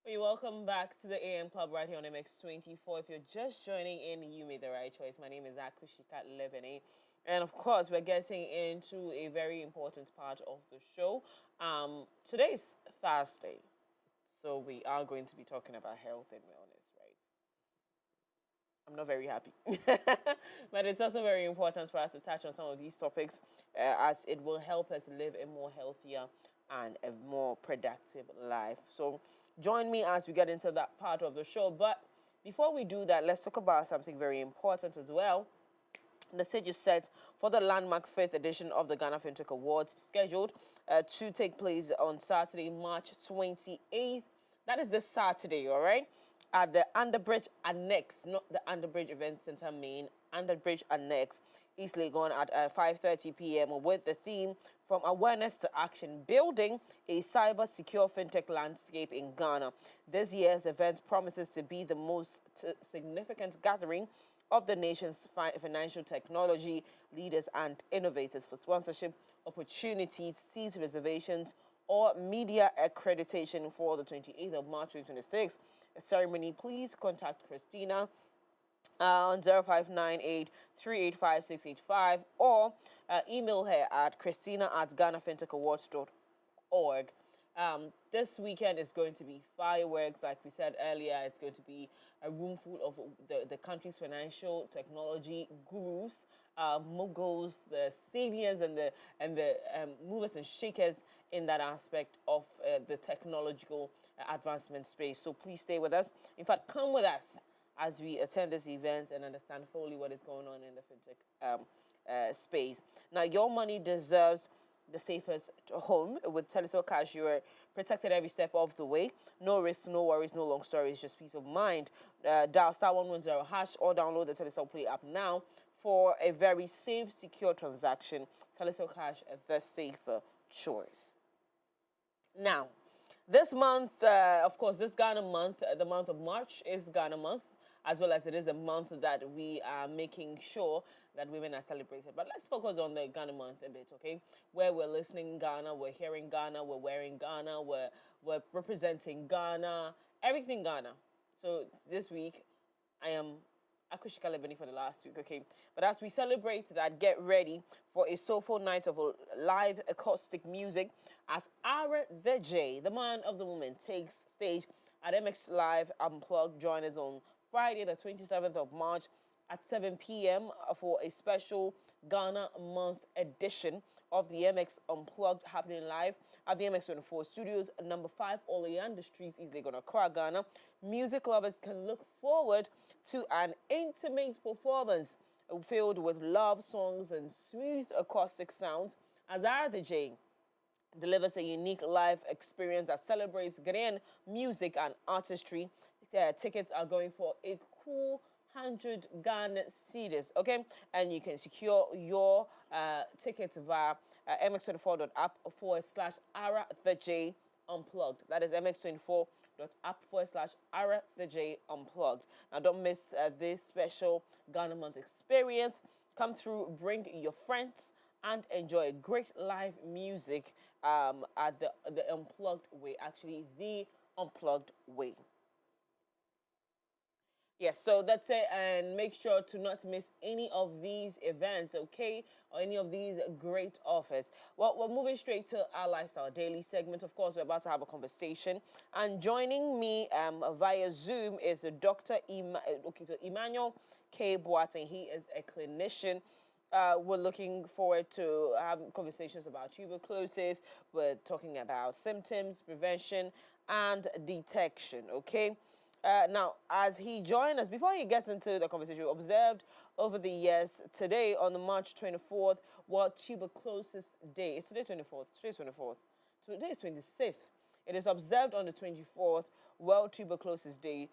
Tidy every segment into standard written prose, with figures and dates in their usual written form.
Hey, welcome back to the AM Club right here on MX24. If you're just joining in, you made the right choice. My name is Akushika Levene. And of course, we're getting into a very important part of the show. Today's Thursday, so we are going to be talking about health and wellness, right? I'm not very happy. But it's also very important for us to touch on some of these topics as it will help us live a more healthier and a more productive life. So join me as we get into that part of the show. But before we do that, let's talk about something very important as well. The stage is set for the landmark 5th edition of the Ghana FinTech Awards, scheduled to take place on Saturday, March 28th. That is this Saturday, all right? At the Underbridge Annex, not the Underbridge Event Center main, Underbridge Annex, East Legon at 5:30 p.m. with the theme From Awareness to Action, Building a Cyber Secure FinTech Landscape in Ghana. This year's event promises to be the most significant gathering of the nation's financial technology leaders and innovators. For sponsorship opportunities, seat reservations, or media accreditation for the 28th of March 2026 ceremony, please contact Christina on 0598 or email her at christina@ghanafintechAwards.org. This weekend is going to be fireworks. Like we said earlier, it's going to be a room full of the country's financial technology gurus, moguls, the seniors, and the movers and shakers in that aspect of the technological advancement space. So please stay with us. In fact, come with us as we attend this event and understand fully what is going on in the fintech space. Now, your money deserves the safest home. With Telecel Cash, you are protected every step of the way. No risks, no worries, no long stories, just peace of mind. Dial *110# or download the Telecel Play app now for a very safe, secure transaction. Telecel Cash, the safer choice. Now, this month, of course, this Ghana month, the month of March is Ghana month, as well as it is a month that we are making sure that women are celebrated. But let's focus on the Ghana month a bit, okay? Where we're listening Ghana, we're hearing Ghana, we're wearing Ghana, we're representing Ghana, everything Ghana. So this week, I am Akushika Lebeni for the last week, okay? But as we celebrate that, get ready for a soulful night of live acoustic music as Ara the J, the man of the moment, takes stage at MX Live Unplugged. Join us on Friday, the 27th of March at 7 p.m. for a special Ghana Month edition of the MX Unplugged, happening live at the MX24 Studios, number 5, Oleander Street, East Legon, Accra, Ghana. Music lovers can look forward to an intimate performance filled with love songs and smooth acoustic sounds as Ara the J delivers a unique live experience that celebrates Ghanaian music and artistry. Tickets are going for a cool 100 Ghana cedis, okay? And you can secure your tickets via mx24.app/Ara the J Unplugged. That is mx24.app/Ara the J Unplugged. Now, don't miss this special Ghana Month experience. Come through, bring your friends, and enjoy great live music at the Unplugged way, actually, the Unplugged way. Yes, so that's it, and make sure to not miss any of these events, okay, or any of these great offers. Well, we're moving straight to our Lifestyle Daily segment. Of course, we're about to have a conversation, and joining me via Zoom is Dr. Emmanuel K. Boateng. He is a clinician. We're looking forward to having conversations about tuberculosis. We're talking about symptoms, prevention, and detection, okay? Now, as he joined us, before he gets into the conversation, we observed over the years, today on the March 24th, World Tuberculosis Day. It's today 24th. Today's 24th. Today is 26th. It is observed on the 24th, World Tuberculosis Day.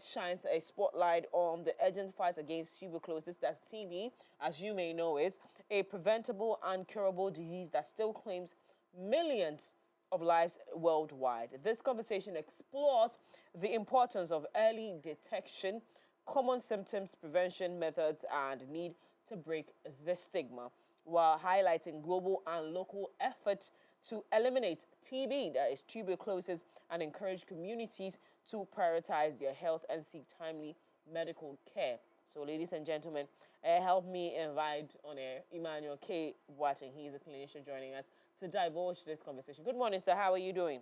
Shines a spotlight on the urgent fight against tuberculosis, that's TB, as you may know it, a preventable and curable disease that still claims millions of lives worldwide. This conversation explores the importance of early detection, common symptoms, prevention methods, and need to break the stigma, while highlighting global and local efforts to eliminate TB, that is tuberculosis, and encourage communities to prioritize their health and seek timely medical care. So, ladies and gentlemen, help me invite on air Emmanuel K. Watting. He is a clinician joining us to divulge this conversation. Good morning, sir. How are you doing?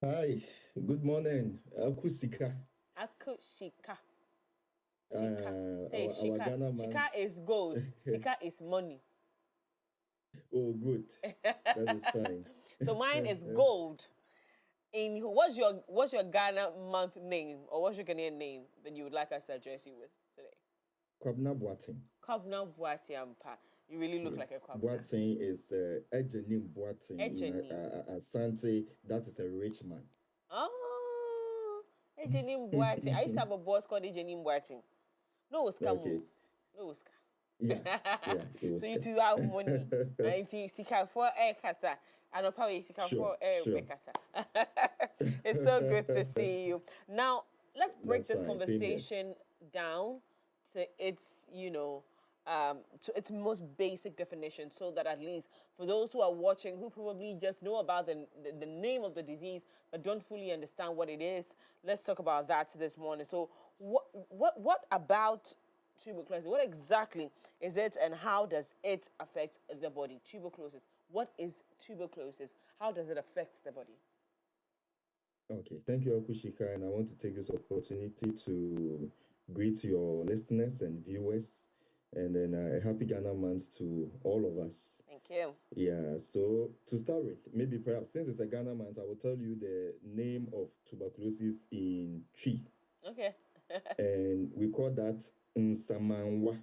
Hi, good morning. Akusika. Akushika. Say Our shika. Ghana man. Shika is gold. Shika is money. Oh, good. That is fine. So mine is gold. In what's your Ghana month name, or what's your Ghanaian name that you would like us to address you with today? Kwabna Boating. Kwabna Boating. You really look like a Kwabna. Boating is Ejenim Boating. Asante, that is a rich man. Oh, Ejenim Boating. I used to have a boss called Ejenim Boating. No, it's Kamu. Okay. No, it's Yeah. So you two have money. And Sika for air casa. I know probably Sika for air casa. It's so good to see you. Now, let's break this conversation down to its, to its most basic definition, so that at least for those who are watching who probably just know about the name of the disease but don't fully understand what it is, let's talk about that this morning. So what about tuberculosis? What exactly is it, and how does it affect the body? Tuberculosis. What is tuberculosis? How does it affect the body? Okay, thank you, Akushika, and I want to take this opportunity to greet your listeners and viewers, and then a happy Ghana month to all of us. Thank you. Yeah, so to start with, maybe perhaps since it's a Ghana month, I will tell you the name of tuberculosis in Twi. Okay. And we call that Nsamanwa.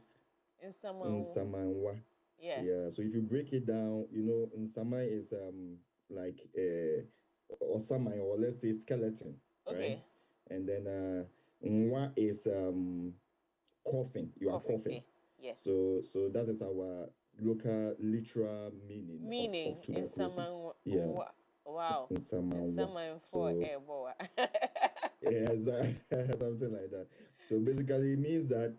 Nsamanwa. Yeah, so if you break it down, Nsama is like Osama, or let's say skeleton. Okay. Right? And then Nwa is coughing. You are coughing. Okay. Yes. So that is our local literal meaning of tuberculosis. Yeah. Wow. Nsamanwa. So, yeah, something like that. So basically, it means that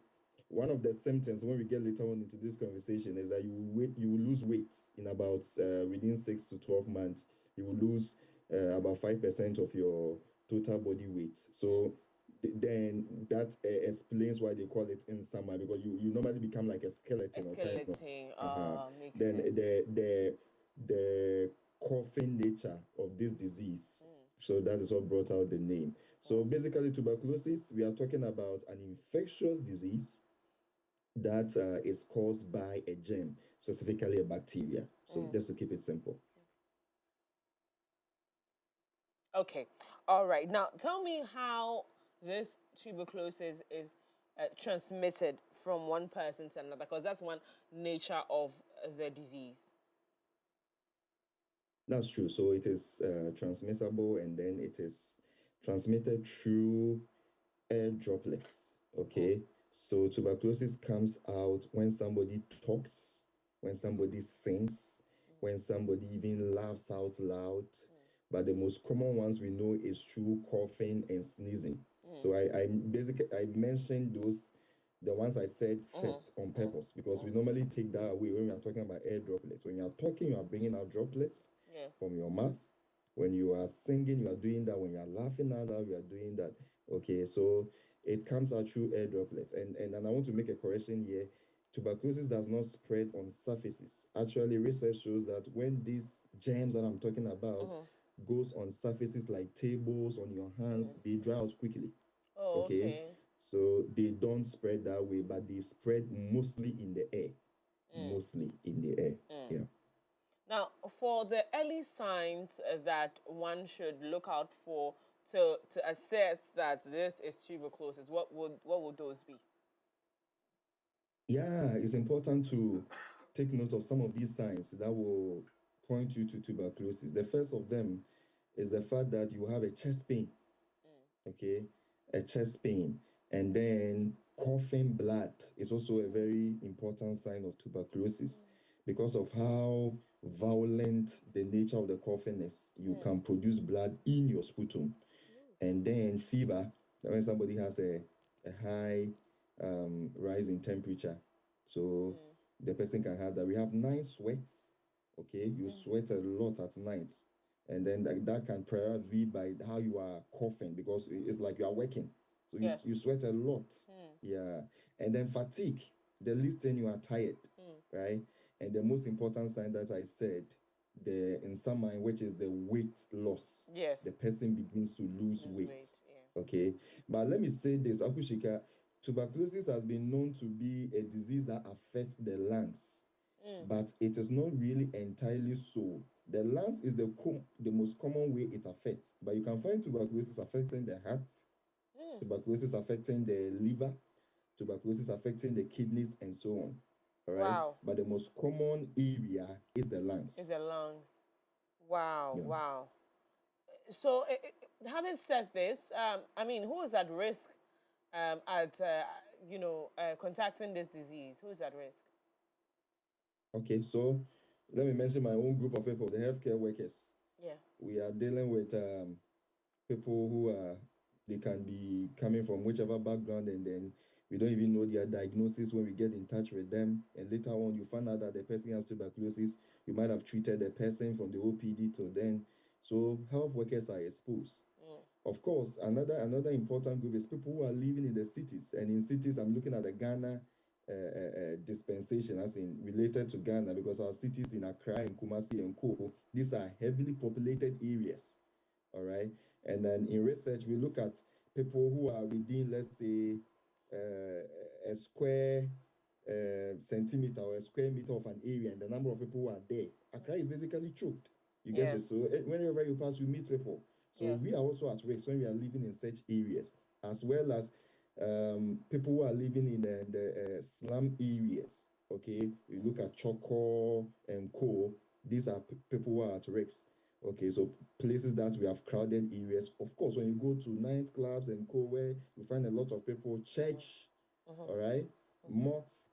one of the symptoms when we get later on into this conversation is that you will lose weight in about within 6 to 12 months. You will lose about 5% of your total body weight. So then that explains why they call it in summer, because you normally become like a skeleton. Makes then sense. the coughing nature of this disease. So that is what brought out the name. So basically, tuberculosis, we are talking about an infectious disease that is caused by a germ, specifically a bacteria. So just to keep it simple. Okay. All right. Now, tell me how this tuberculosis is transmitted from one person to another, because that's one nature of the disease. That's true. So it is transmissible, and then it is transmitted through air droplets. Okay. So tuberculosis comes out when somebody talks, when somebody sings, when somebody even laughs out loud. But the most common ones we know is through coughing and sneezing. So I mentioned the ones I said first on purpose, because we normally take that away when we are talking about air droplets. When you are talking, you are bringing out droplets from your mouth. When you are singing, you are doing that. When you are laughing out loud, you are doing that. Okay, so it comes out through air droplets. And I want to make a correction here. Tuberculosis does not spread on surfaces. Actually, research shows that when these germs that I'm talking about goes on surfaces like tables, on your hands, they dry out quickly. Okay. So they don't spread that way, but they spread mostly in the air. Mostly in the air. Yeah. Now, for the early signs that one should look out for to assess that this is tuberculosis, what would those be? Yeah, it's important to take note of some of these signs that will point you to tuberculosis. The first of them is the fact that you have a chest pain. Okay, a chest pain, and then coughing blood is also a very important sign of tuberculosis, because of how violent the nature of the coughing is. You can produce blood in your sputum. And then fever, when somebody has a high rise in temperature, so the person can have that. We have night sweats. Okay, you sweat a lot at night. and then that can primarily be by how you are coughing, because it's like you are working, so Yeah. you sweat a lot. Yeah. And then fatigue, the least thing, you are tired, right? And the most important sign that I said, the in some mind, which is the weight loss. Yes. The person begins to lose weight. Yeah. Okay. But let me say this, Akushika, tuberculosis has been known to be a disease that affects the lungs, but it is not really entirely so. The lungs is the most common way it affects, but you can find tuberculosis affecting the heart, tuberculosis affecting the liver, tuberculosis affecting the kidneys, and so on. All right. Wow. But the most common area is the lungs. Is the lungs. Wow. Yeah. Wow. So, having said this, I mean, who is at risk at contacting this disease? Who is at risk? Okay, so let me mention my own group of people, the healthcare workers. Yeah. We are dealing with people who they can be coming from whichever background, and then we don't even know their diagnosis when we get in touch with them. And later on, you find out that the person has tuberculosis. You might have treated the person from the OPD till then. So health workers are exposed. Of course, another important group is people who are living in the cities. And in cities, I'm looking at the Ghana dispensation, as in related to Ghana, because our cities in Accra and Kumasi and Co, these are heavily populated areas. All right. And then in research, we look at people who are within, let's say, a square centimeter or a square meter of an area, and the number of people who are there. Accra is basically choked. You get it? So whenever you pass, you meet people. So we are also at risk when we are living in such areas, as well as people who are living in the slum areas. Okay, you look at Choco and Co. These are people who are at risk. Okay, so places that we have crowded areas. Of course, when you go to nightclubs and Co, where you find a lot of people, church, all right, mosques,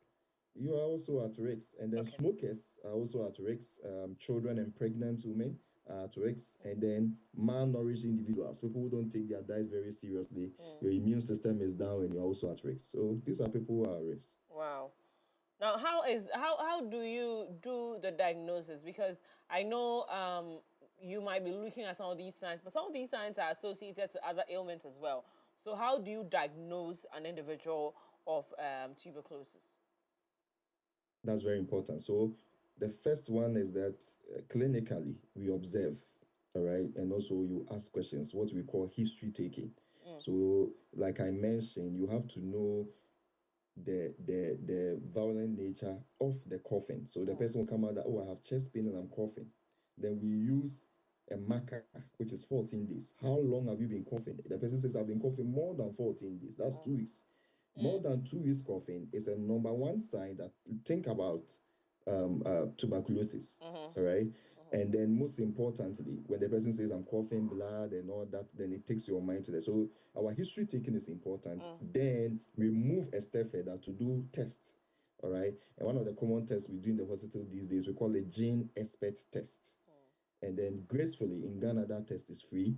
you are also at risk. And then smokers are also at risk. Children and pregnant women are at risk. And then malnourished individuals, people who don't take their diet very seriously. Your immune system is down and you're also at risk. So these are people who are at risk. Wow. Now, how do you do the diagnosis? Because I know you might be looking at some of these signs, but some of these signs are associated to other ailments as well. So how do you diagnose an individual of tuberculosis? That's very important. So the first one is that clinically we observe, all right, and also you ask questions, what we call history taking. So like I mentioned, you have to know the violent nature of the coughing. So the person will come out that, oh, I have chest pain and I'm coughing. Then we use a marker, which is 14 days. How long have you been coughing? The person says, I've been coughing more than 14 days. That's 2 weeks. More than 2 weeks coughing is a number one sign that think about tuberculosis. All right. And then most importantly, when the person says I'm coughing blood and all that, then it takes your mind to that. So our history taking is important. Then we move a step further to do tests. All right. And one of the common tests we do in the hospital these days, we call it gene expert test. And then gracefully in Ghana, that test is free.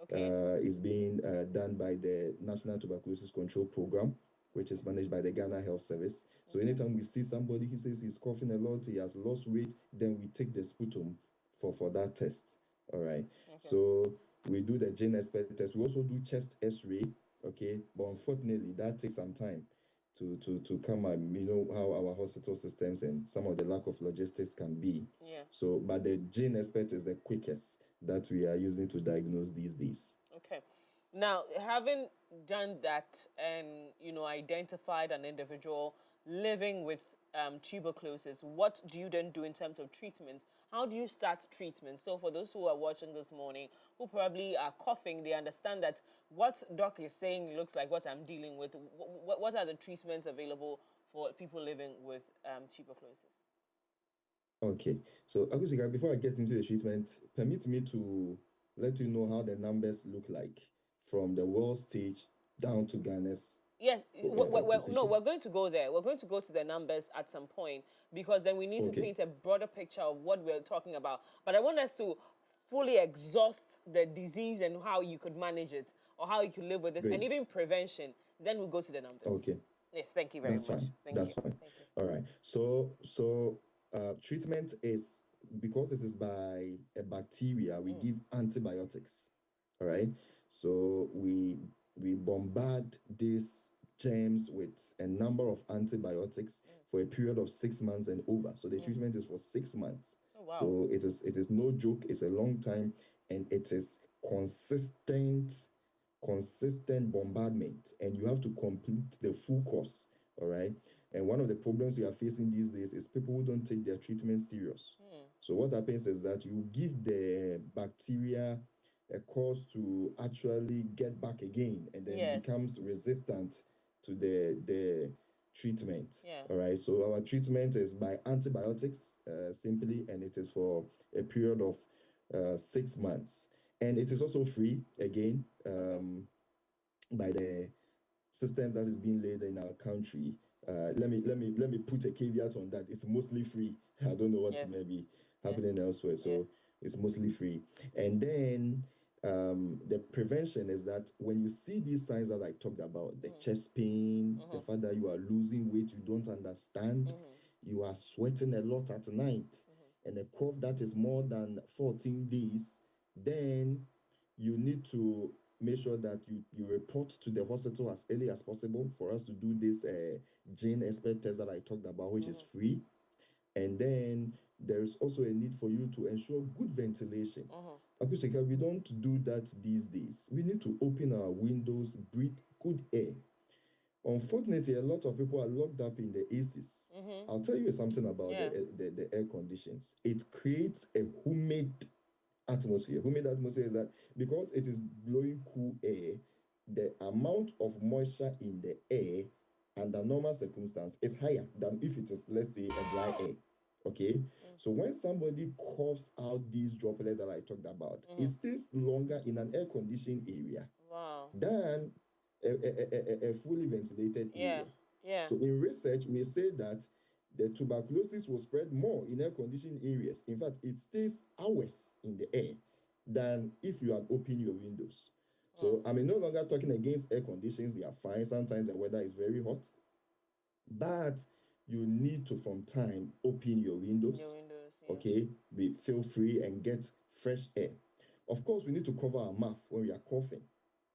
It's being done by the National Tuberculosis Control Program, which is managed by the Ghana Health Service. So anytime we see somebody, he says he's coughing a lot, he has lost weight, then we take the sputum for that test. All right. So we do the gene expert test. We also do chest X-ray. Okay. But unfortunately, that takes some time to come up. You know how our hospital systems and some of the lack of logistics can be. So, but the gene expert is the quickest that we are using to diagnose these days. Okay. Now, having done that and, identified an individual living with tuberculosis, what do you then do in terms of treatment? How do you start treatment? So for those who are watching this morning, who probably are coughing, they understand that what doc is saying looks like what I'm dealing with. What are the treatments available for people living with tuberculosis? Okay. So, Akusika, before I get into the treatment, permit me to let you know how the numbers look like from the world stage down to Ghana's. Yes, we're going to go there. We're going to go to the numbers at some point, because then we need to paint a broader picture of what we're talking about. But I want us to fully exhaust the disease and how you could manage it, or how you could live with this, and even prevention. Then we'll go to the numbers. Okay. Yes, thank you very much. That's fine. All right. So treatment is because it is by a bacteria, we give antibiotics. All right. So we bombard these germs with a number of antibiotics for a period of 6 months and over. So the treatment is for 6 months. Oh, wow. So it is no joke. It's a long time, and it is consistent bombardment, and you have to complete the full course. All right. And one of the problems we are facing these days is people who don't take their treatment serious. So what happens is that you give the bacteria a cause to actually get back again, and then Yes. becomes resistant to the treatment. Yeah. All right. So our treatment is by antibiotics, simply, and it is for a period of 6 months, and it is also free again, by the system that is being laid in our country. Let me put a caveat on that. It's mostly free. I don't know what Yes. may be happening elsewhere, so Yeah. it's mostly free. And then the prevention is that when you see these signs that I talked about, the chest pain, the fact that you are losing weight you don't understand, you are sweating a lot at night, and a cough that is more than 14 days, then you need to make sure that you report to the hospital as early as possible for us to do this gene expert test that I talked about, which is free. And then there is also a need for you to ensure good ventilation. Akushika, we don't do that these days. We need to open our windows, breathe good air. Unfortunately, a lot of people are locked up in the ACs. I'll tell you something about the air conditions. It creates a humid atmosphere. Humid atmosphere is that because it is blowing cool air, the amount of moisture in the air under normal circumstance is higher than if it is, let's say, a dry air. Okay. So when somebody coughs out these droplets that I talked about, it stays longer in an air conditioned area than a fully ventilated area. Yeah. So in research, we say that the tuberculosis will spread more in air-conditioned areas. In fact, it stays hours in the air than if you had opened your windows. So I'm no longer talking against air conditions. They are fine. Sometimes the weather is very hot. But you need to, from time, open your windows. Okay? Feel free and get fresh air. Of course, we need to cover our mouth when we are coughing.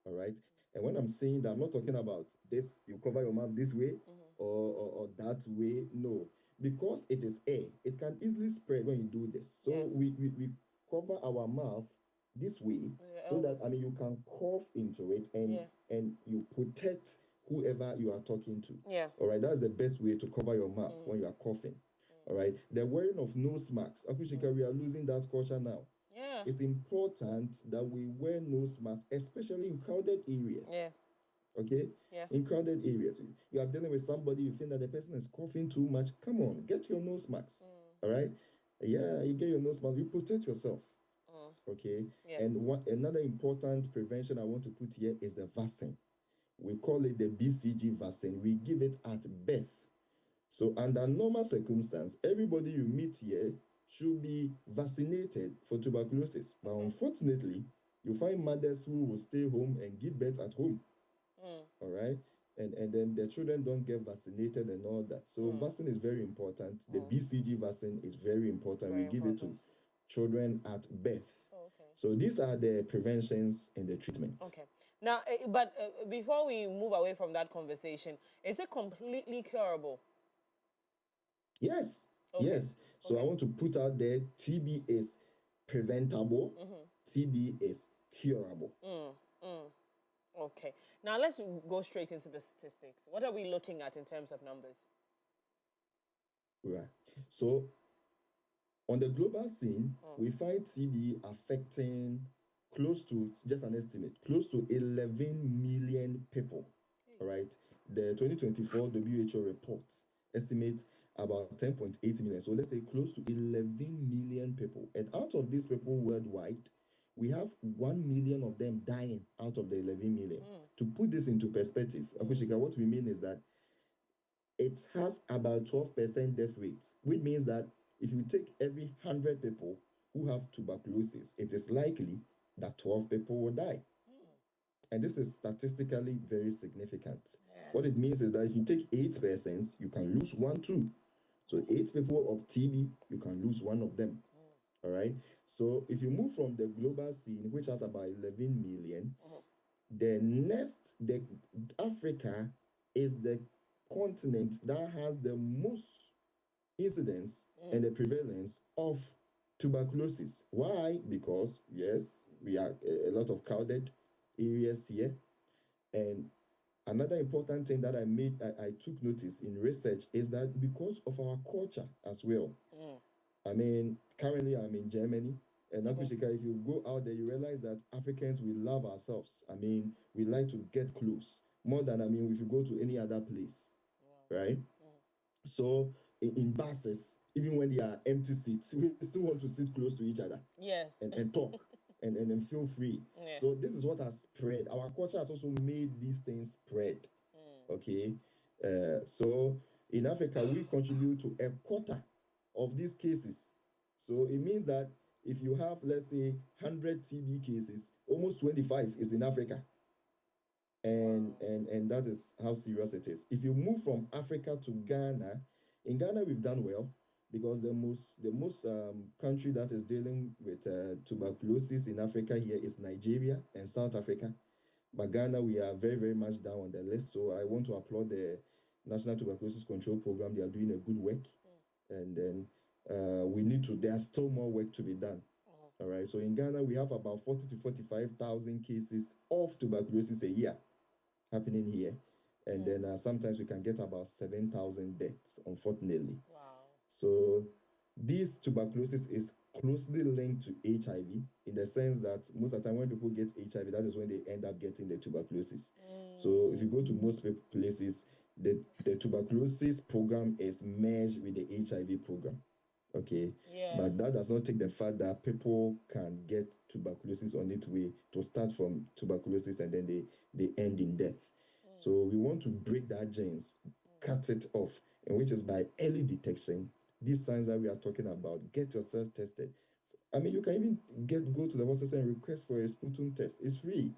All right? And when I'm saying that, I'm not talking about this, you cover your mouth this way or that way. No, because it is air, it can easily spread when you do this. So we cover our mouth this way so that you can cough into it and you protect whoever you are talking to. Yeah. All right, that's the best way to cover your mouth when you are coughing. All right, the wearing of nose masks. Akushika, we are losing that culture now. Yeah. It's important that we wear nose masks, especially in crowded areas. Yeah. Okay? Yeah. In crowded areas. You are dealing with somebody, you think that the person is coughing too much. Come on, get your nose mask. All right? Yeah, you get your nose mask, you protect yourself. Okay? Yeah. And another important prevention I want to put here is the vaccine. We call it the BCG vaccine. We give it at birth. So under normal circumstance, everybody you meet here should be vaccinated for tuberculosis. But unfortunately, you find mothers who will stay home and give birth at home. All right? And then their children don't get vaccinated and all that. So vaccine is very important. The BCG vaccine is very important. We give it to children at birth. So these are the preventions and the treatment. Okay. Now, but before we move away from that conversation, is it completely curable? Yes. Okay. Yes. So I want to put out there, TB is preventable. TB is curable. Okay. Now let's go straight into the statistics. What are we looking at in terms of numbers? Right. So on the global scene, we find TB affecting close to, just an estimate, close to 11 million people. All right. The 2024 WHO report estimates about 10.8 million. So let's say close to 11 million people. And out of these people worldwide, we have 1 million of them dying out of the 11 million. To put this into perspective, Akushika, what we mean is that it has about 12% death rate, which means that if you take every 100 people who have tuberculosis, it is likely that 12 people will die. And this is statistically very significant. What it means is that if you take 8 persons, you can lose 1 too. So 8 people of TB, you can lose 1 of them. All right. So if you move from the global scene, which has about 11 million, the Africa is the continent that has the most incidence and the prevalence of tuberculosis. Why? Because yes, we are a lot of crowded areas here. And another important thing that I took notice in research is that because of our culture as well. I mean, currently I'm in Germany, and Akushika, if you go out there, you realize that Africans, we love ourselves. I mean, we like to get close more than, I mean, if you go to any other place, right? So in buses, even when there are empty seats, we still want to sit close to each other. Yes. And talk and feel free. Yeah. So this is what has spread. Our culture has also made these things spread. Okay. So in Africa, we contribute to a quarter of these cases. So it means that if you have, let's say, 100 TB cases, almost 25 is in Africa. And that is how serious it is. If you move from Africa to Ghana, in Ghana we've done well because the most country that is dealing with tuberculosis in Africa here is Nigeria and South Africa. But Ghana, we are very, very much down on the list. So I want to applaud the National Tuberculosis Control Program. They are doing a good work. And then there's still more work to be done. All right. So in Ghana, we have about 40 to 45,000 cases of tuberculosis a year happening here. And then sometimes we can get about 7,000 deaths, unfortunately. Wow. So this tuberculosis is closely linked to HIV in the sense that most of the time when people get HIV, that is when they end up getting the tuberculosis. So if you go to most places, the tuberculosis program is merged with the HIV program. Okay. Yeah. But that does not take the fact that people can get tuberculosis on its way to start from tuberculosis and then they end in death. So we want to break that genes, cut it off, and which is by early detection. These signs that we are talking about, get yourself tested. I mean, you can even go to the hospital and request for a sputum test. It's free.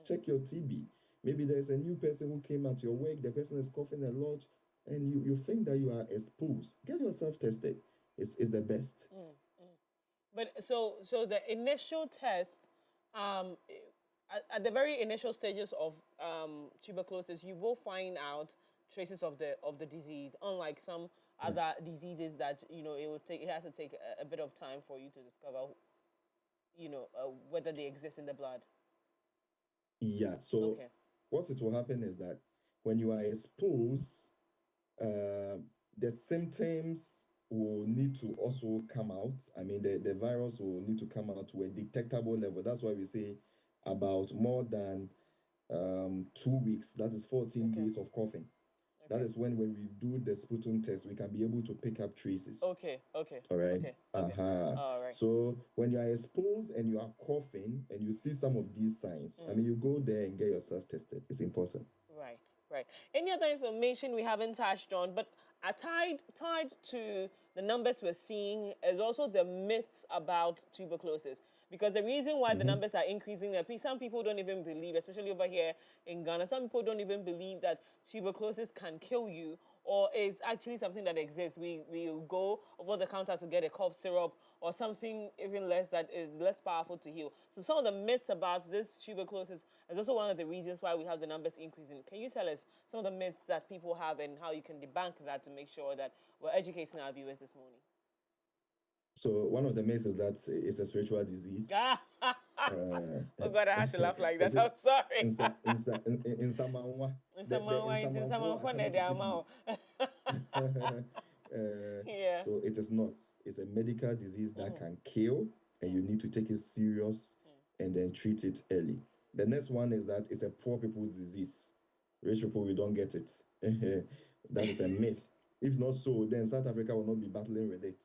Check your TB. Maybe there's a new person who came at your work, the person is coughing a lot, and you think that you are exposed. Get yourself tested. It's the best. But so the initial test, at the very initial stages of tuberculosis, you will find out traces of the disease, unlike some other diseases that it has to take a bit of time for you to discover whether they exist in the blood. Yeah. So what it will happen is that when you are exposed, the symptoms will need to also come out. I mean, the virus will need to come out to a detectable level. That's why we say about more than 2 weeks, that is 14 days of coughing. That is when we do the sputum test, we can be able to pick up traces. Okay. All right. All right. So when you are exposed and you are coughing and you see some of these signs, I mean, you go there and get yourself tested. It's important. Right. Any other information we haven't touched on, but tied to the numbers we're seeing is also the myths about tuberculosis. Because the reason why the numbers are increasing, some people don't even believe, especially over here in Ghana, some people don't even believe that tuberculosis can kill you or is actually something that exists. We go over the counter to get a cough syrup or something even less that is less powerful to heal. So some of the myths about this tuberculosis is also one of the reasons why we have the numbers increasing. Can you tell us some of the myths that people have and how you can debunk that to make sure that we're educating our viewers this morning? So one of the myths is that it's a spiritual disease. Oh God, I had to laugh like that. I'm sorry. In Samanwa. So it is not. It's a medical disease that can kill, and you need to take it serious and then treat it early. The next one is that it's a poor people's disease. Rich people, we don't get it. That is a myth. If not so, then South Africa will not be battling with it.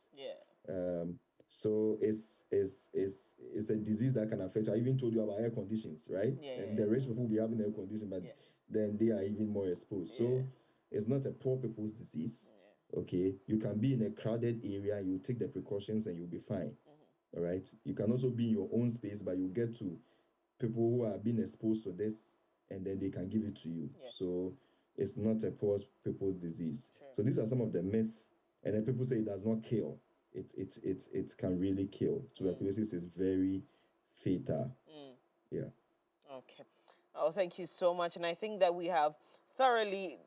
So it's a disease that can affect you. I even told you about air conditions, right? And the rich people will be having air condition, but then they are even more exposed. So it's not a poor people's disease. Okay, you can be in a crowded area, you take the precautions and you'll be fine. All right. You can also be in your own space, but you get to people who are being exposed to this, and then they can give it to you. So it's not a poor people's disease. So these are some of the myths, and then people say it does not kill. it can really kill. Tuberculosis is very fatal. Yeah. Okay. Oh, thank you so much. And I think that we have thoroughly,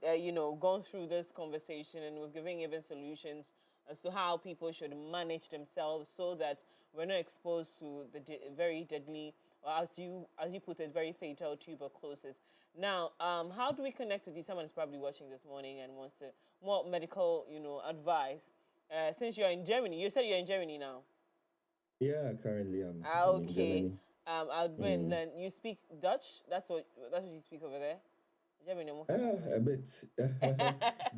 gone through this conversation, and we're giving even solutions as to how people should manage themselves so that we're not exposed to the very deadly, or as you put it, very fatal tuberculosis. Now, how do we connect with you? Someone is probably watching this morning and wants more medical, advice. Since you're in Germany, you said you're in Germany now. Yeah, currently I'm in Okay. Germany. Albin, then you speak Dutch. That's what you speak over there. Germany. A bit.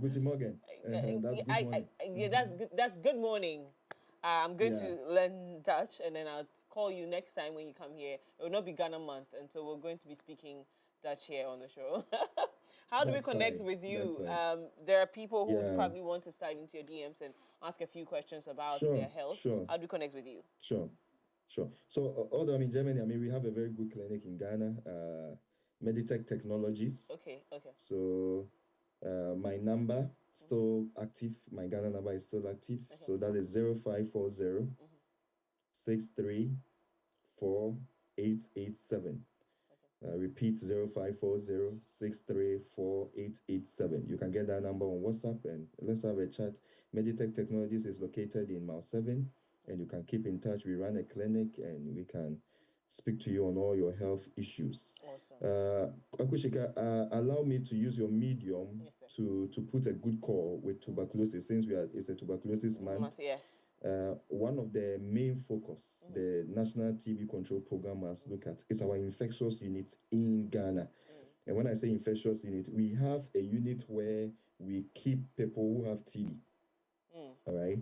Guten Morgen. That's good morning. Yeah, that's good. That's good morning. I'm going to learn Dutch, and then I'll call you next time when you come here. It will not be Ghana month, and so we're going to be speaking Dutch here on the show. How do we connect with you? There are people who probably want to slide into your DMs and ask a few questions about their health. Sure. How do we connect with you? Sure. So, although I'm in Germany, we have a very good clinic in Ghana, Meditech Technologies. Okay. So, my number still active. My Ghana number is still active. Okay. So that is 0540 634 887. Repeat 0540 634 887. You can get that number on WhatsApp and let's have a chat. Meditech Technologies is located in Mile 7, and you can keep in touch. We run a clinic and we can speak to you on all your health issues. Awesome. Akushika, allow me to use your medium to put a good call with tuberculosis, since it's a tuberculosis month. Yes. One of the main focus the National TB Control Program must look at is our infectious unit in Ghana. And when I say infectious unit, we have a unit where we keep people who have TB. All right.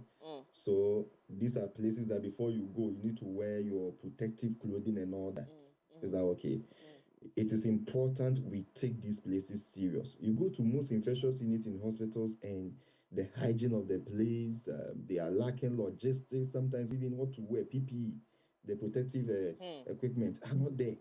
So these are places that before you go, you need to wear your protective clothing and all that. Is that okay? It is important we take these places serious. You go to most infectious units in hospitals, and the hygiene of the place, they are lacking logistics, sometimes even what to wear, PPE, the protective equipment are not there.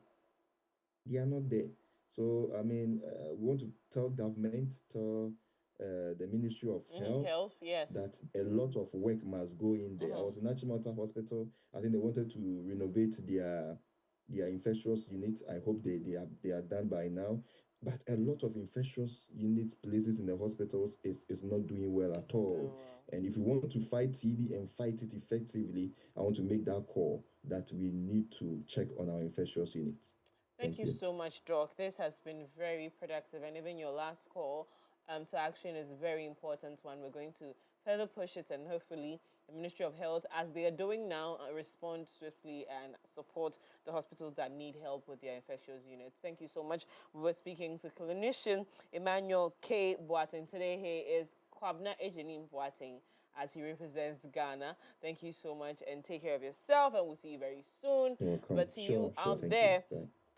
They are not there. So, we want to tell government, the Ministry of Health, yes, that a lot of work must go in there. I was in Achimota Hospital. I think they wanted to renovate their infectious unit. I hope they are done by now. But a lot of infectious unit places in the hospitals is not doing well at all. And if we want to fight TB and fight it effectively, I want to make that call that we need to check on our infectious units. Thank you so much, Doc. This has been very productive, and even your last call to action is a very important one. We're going to further push it, and hopefully the Ministry of Health, as they are doing now, respond swiftly and support the hospitals that need help with their infectious units. Thank you so much. We were speaking to clinician Emmanuel K. Boateng. Today he is Kwabna Ejenim Boateng, as he represents Ghana. Thank you so much, and take care of yourself, and we'll see you very soon. You're welcome. But to you out there,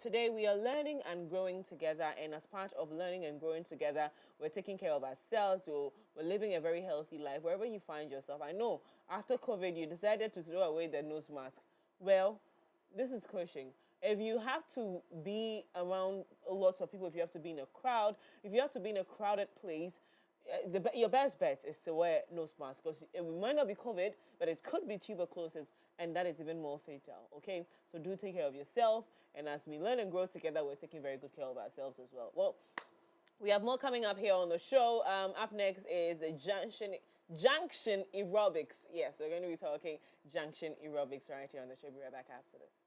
today we are learning and growing together, and as part of learning and growing together, we're taking care of ourselves. We're living a very healthy life wherever you find yourself. I know after COVID you decided to throw away the nose mask. Well, this is coaching. If you have to be around lots of people, if you have to be in a crowd, if you have to be in a crowded place, your best bet is to wear nose mask, because it might not be COVID, but it could be tuberculosis, and that is even more fatal. Okay, so do take care of yourself, and as we learn and grow together, we're taking very good care of ourselves as well. Well, we have more coming up here on the show. Up next is a junction aerobics. Yes, we're going to be talking junction aerobics right here on the show. Be right back after this.